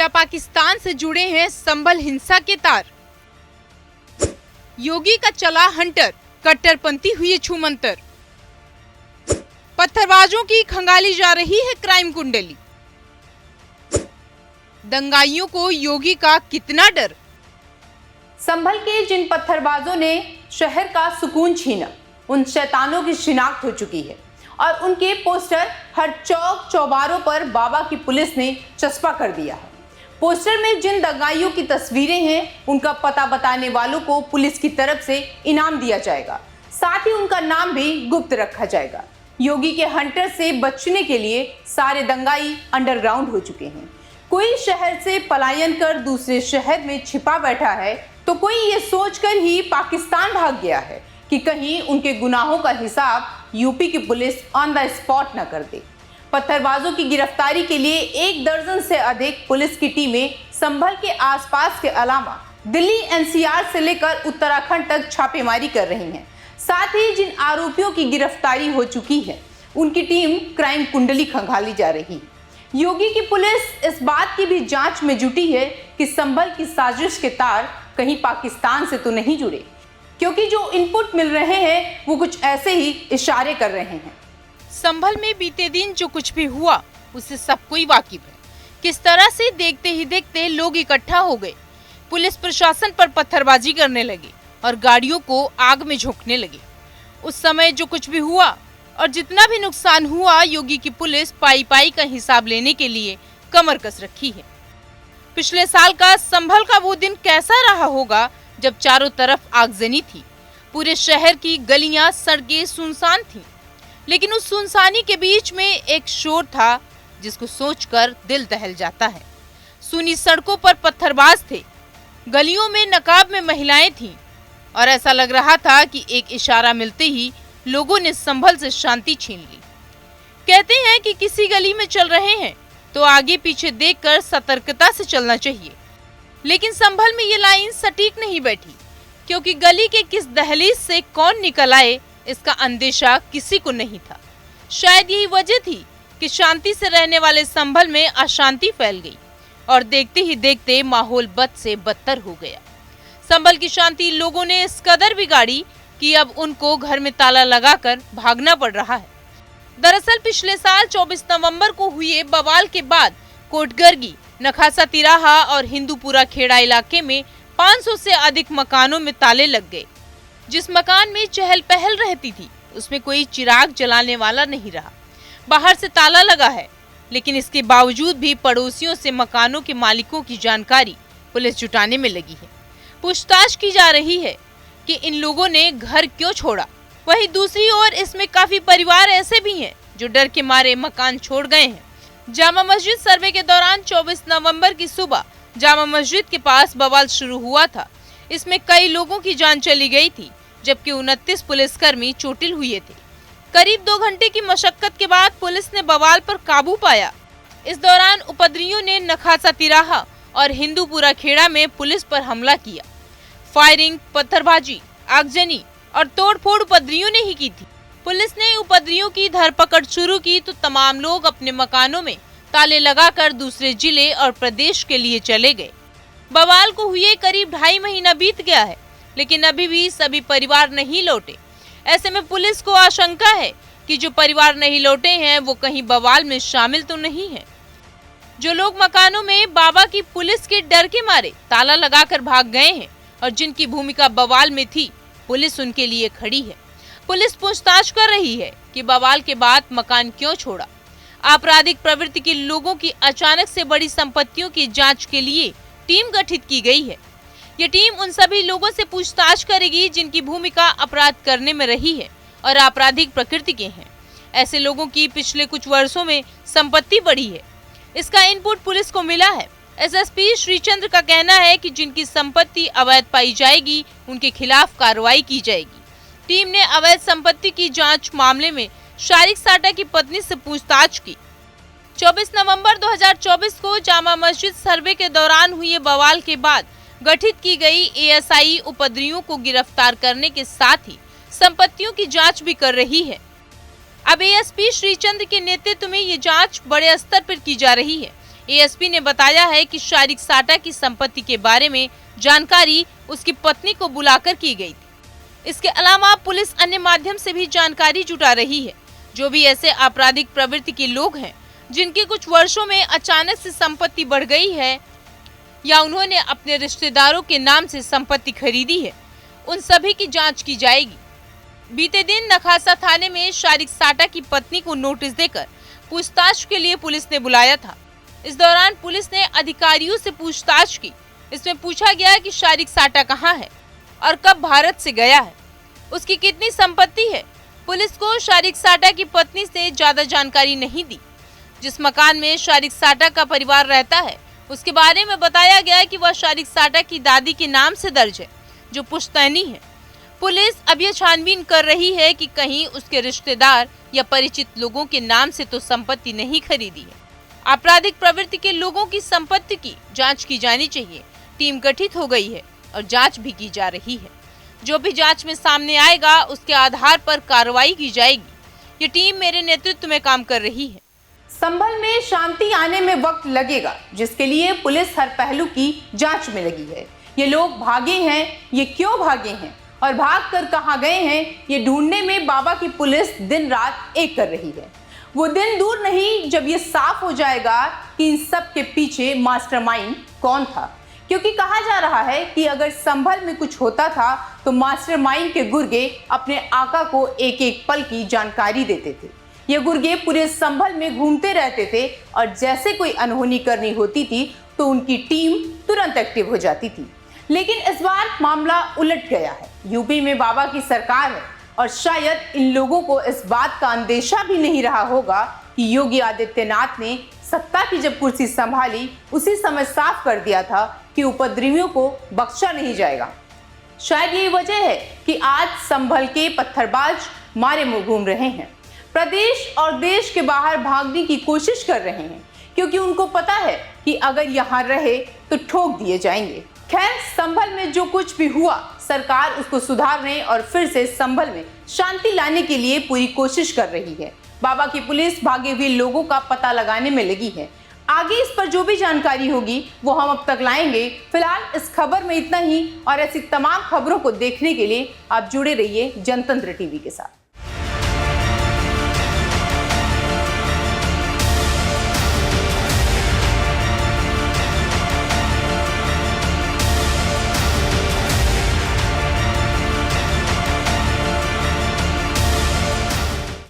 क्या पाकिस्तान से जुड़े हैं संभल हिंसा के तार? योगी का चला हंटर, कट्टरपंथी हुई छूमंतर। पत्थरबाजों की खंगाली जा रही है क्राइम कुंडली। दंगाइयों को योगी का कितना डर? संभल के जिन पत्थरबाजों ने शहर का सुकून छीना, उन शैतानों की शिनाख्त हो चुकी है और उनके पोस्टर हर चौक चौबारों पर बाबा की पुलिस ने चस्पा कर दिया है। पोस्टर में जिन दंगाइयों की तस्वीरें हैं, उनका पता बताने वालों को पुलिस की तरफ से इनाम दिया जाएगा, साथ ही उनका नाम भी गुप्त रखा जाएगा। योगी के हंटर से बचने के लिए सारे दंगाई अंडरग्राउंड हो चुके हैं। कोई शहर से पलायन कर दूसरे शहर में छिपा बैठा है, तो कोई ये सोचकर ही पाकिस्तान भाग गया है कि कहीं उनके गुनाहों का हिसाब यूपी की पुलिस ऑन द स्पॉट न कर दे। पत्थरबाजों की गिरफ्तारी के लिए 1 दर्जन से अधिक पुलिस की टीमें संभल के आसपास के अलावा दिल्ली एनसीआर से लेकर उत्तराखंड तक छापेमारी कर रही हैं। साथ ही जिन आरोपियों की गिरफ्तारी हो चुकी है, उनकी टीम क्राइम कुंडली खंगाली जा रही है। योगी की पुलिस इस बात की भी जांच में जुटी है कि संभल की साजिश के तार कहीं पाकिस्तान से तो नहीं जुड़े, क्योंकि जो इनपुट मिल रहे हैं वो कुछ ऐसे ही इशारे कर रहे हैं। संभल में बीते दिन जो कुछ भी हुआ उससे सब कोई वाकिफ है। किस तरह से देखते ही देखते लोग इकट्ठा हो गए, पुलिस प्रशासन पर पत्थरबाजी करने लगे और गाड़ियों को आग में झोंकने लगे। उस समय जो कुछ भी हुआ और जितना भी नुकसान हुआ, योगी की पुलिस पाई पाई का हिसाब लेने के लिए कमर कस रखी है। पिछले साल का संभल का वो दिन कैसा रहा होगा जब चारों तरफ आगजनी थी, पूरे शहर की गलियां सड़कें सुनसान थीं। लेकिन उस सुनसानी के बीच में एक शोर था जिसको सोचकर दिल दहल जाता है। सूनी सड़कों पर पत्थरबाज थे, गलियों में नकाब में महिलाएं थीं और ऐसा लग रहा था कि एक इशारा मिलते ही लोगों ने संभल से शांति छीन ली। कहते हैं कि किसी गली में चल रहे हैं तो आगे पीछे देखकर सतर्कता से चलना चाहिए, लेकिन संभल में ये लाइन सटीक नहीं बैठी, क्योंकि गली के किस दहलीज से कौन निकल आए इसका अंदेशा किसी को नहीं था। शायद यही वजह थी कि शांति से रहने वाले संभल में अशांति फैल गई और देखते ही देखते माहौल बद से बदतर हो गया। संभल की शांति लोगों ने इस कदर बिगाड़ी कि अब उनको घर में ताला लगाकर भागना पड़ रहा है। दरअसल पिछले साल 24 नवंबर को हुए बवाल के बाद कोटगर्गी, नखासा तिराहा और हिंदूपुरा खेड़ा इलाके में 500 से अधिक मकानों में ताले लग गए। जिस मकान में चहल पहल रहती थी उसमें कोई चिराग जलाने वाला नहीं रहा। बाहर से ताला लगा है, लेकिन इसके बावजूद भी पड़ोसियों से मकानों के मालिकों की जानकारी पुलिस जुटाने में लगी है। पूछताछ की जा रही है कि इन लोगों ने घर क्यों छोड़ा। वहीं दूसरी ओर इसमें काफी परिवार ऐसे भी हैं जो डर के मारे मकान छोड़ गए हैं। जामा मस्जिद सर्वे के दौरान 24 नवंबर की सुबह जामा मस्जिद के पास बवाल शुरू हुआ था। इसमें कई लोगों की जान चली गई थी, जबकि 29 पुलिसकर्मी चोटिल हुए थे। करीब 2 घंटे की मशक्कत के बाद पुलिस ने बवाल पर काबू पाया। इस दौरान उपद्रवियों ने नखासा तिराहा और हिंदूपुरा खेड़ा में पुलिस पर हमला किया। फायरिंग, पत्थरबाजी, आगजनी और तोड़फोड़ उपद्रवियों ने ही की थी। पुलिस ने उपद्रवियों की धरपकड़ शुरू की तो तमाम लोग अपने मकानों में ताले लगाकर दूसरे जिले और प्रदेश के लिए चले गए। बवाल को हुए करीब 2.5 महीना बीत गया है, लेकिन अभी भी सभी परिवार नहीं लौटे। ऐसे में पुलिस को आशंका है कि जो परिवार नहीं लौटे हैं वो कहीं बवाल में शामिल तो नहीं है। जो लोग मकानों में बाबा की पुलिस के डर के मारे ताला लगाकर भाग गए हैं और जिनकी भूमिका बवाल में थी, पुलिस उनके लिए खड़ी है। पुलिस पूछताछ कर रही है कि बवाल के बाद मकान क्यों छोड़ा। आपराधिक प्रवृत्ति के लोगों की अचानक से बड़ी संपत्तियों की जांच के लिए टीम गठित की गई है। ये टीम उन सभी लोगों से पूछताछ करेगी जिनकी भूमिका अपराध करने में रही है और आपराधिक प्रकृति के हैं। ऐसे लोगों की पिछले कुछ वर्षों में संपत्ति बढ़ी है। इसका इनपुट पुलिस को मिला है। एसएसपी श्रीचंद्र का कहना है कि जिनकी संपत्ति अवैध पाई जाएगी उनके खिलाफ कार्रवाई की जाएगी। टीम ने अवैध संपत्ति की जांच मामले में शारिक साटा की पत्नी से पूछताछ की। 24 नवंबर 2024 को जामा मस्जिद सर्वे के दौरान हुए बवाल के बाद गठित की गई एएसआई उपद्रवियों को गिरफ्तार करने के साथ ही संपत्तियों की जांच भी कर रही है। अब एएसपी श्रीचंद्र के नेतृत्व में ये जांच बड़े स्तर पर की जा रही है। एएसपी ने बताया है कि शारिक साटा की संपत्ति के बारे में जानकारी उसकी पत्नी को बुलाकर की गई थी। इसके अलावा पुलिस अन्य माध्यम से भी जानकारी जुटा रही है। जो भी ऐसे आपराधिक प्रवृत्ति के लोग हैं जिनके कुछ वर्षों में अचानक से संपत्ति बढ़ गई है या उन्होंने अपने रिश्तेदारों के नाम से संपत्ति खरीदी है, उन सभी की जांच की जाएगी। बीते दिन नखासा थाने में शारिक साटा की पत्नी को नोटिस देकर पूछताछ के लिए पुलिस ने बुलाया था। इस दौरान पुलिस ने अधिकारियों से पूछताछ की। इसमें पूछा गया कि शारिक साटा कहाँ है और कब भारत से गया है, उसकी कितनी संपत्ति है। पुलिस को शारिक साटा की पत्नी से ज्यादा जानकारी नहीं दी। जिस मकान में शारिक साटा का परिवार रहता है उसके बारे में बताया गया कि वह शारिक साटा की दादी के नाम से दर्ज है, जो पुश्तैनी है। पुलिस अब यह छानबीन कर रही है कि कहीं उसके रिश्तेदार या परिचित लोगों के नाम से तो संपत्ति नहीं खरीदी है। आपराधिक प्रवृत्ति के लोगों की संपत्ति की जांच की जानी चाहिए। टीम गठित हो गई है और जांच भी की जा रही है। जो भी जांच में सामने आएगा उसके आधार पर कार्रवाई की जाएगी। ये टीम मेरे नेतृत्व में काम कर रही है। संभल में शांति आने में वक्त लगेगा, जिसके लिए पुलिस हर पहलू की जांच में लगी है। ये लोग भागे हैं, ये क्यों भागे हैं और भाग कर कहाँ गए हैं, ये ढूंढने में बाबा की पुलिस दिन रात एक कर रही है। वो दिन दूर नहीं जब ये साफ हो जाएगा कि इन सब के पीछे मास्टरमाइंड कौन था, क्योंकि कहा जा रहा है कि अगर संभल में कुछ होता था तो मास्टरमाइंड के गुर्गे अपने आका को एक एक पल की जानकारी देते थे। ये गुर्गे पूरे संभल में घूमते रहते थे और जैसे कोई अनहोनी करनी होती थी तो उनकी टीम तुरंत एक्टिव हो जाती थी। लेकिन इस बार मामला उलट गया है। यूपी में बाबा की सरकार है और शायद इन लोगों को इस बात का अंदेशा भी नहीं रहा होगा कि योगी आदित्यनाथ ने सत्ता की जब कुर्सी संभाली उसी समय साफ कर दिया था कि उपद्रवियों को बख्शा नहीं जाएगा। शायद यही वजह है कि आज संभल के पत्थरबाज मारे मुंह घूम रहे हैं, प्रदेश और देश के बाहर भागने की कोशिश कर रहे हैं, क्योंकि उनको पता है कि अगर यहाँ रहे तो ठोक दिए जाएंगे। खैर, संभल में जो कुछ भी हुआ, सरकार उसको सुधारने और फिर से संभल में शांति लाने के लिए पूरी कोशिश कर रही है। बाबा की पुलिस भागे हुए लोगों का पता लगाने में लगी है। आगे इस पर जो भी जानकारी होगी वो हम अब तक लाएंगे। फिलहाल इस खबर में इतना ही और ऐसी तमाम खबरों को देखने के लिए आप जुड़े रहिए जनतंत्र टीवी के साथ।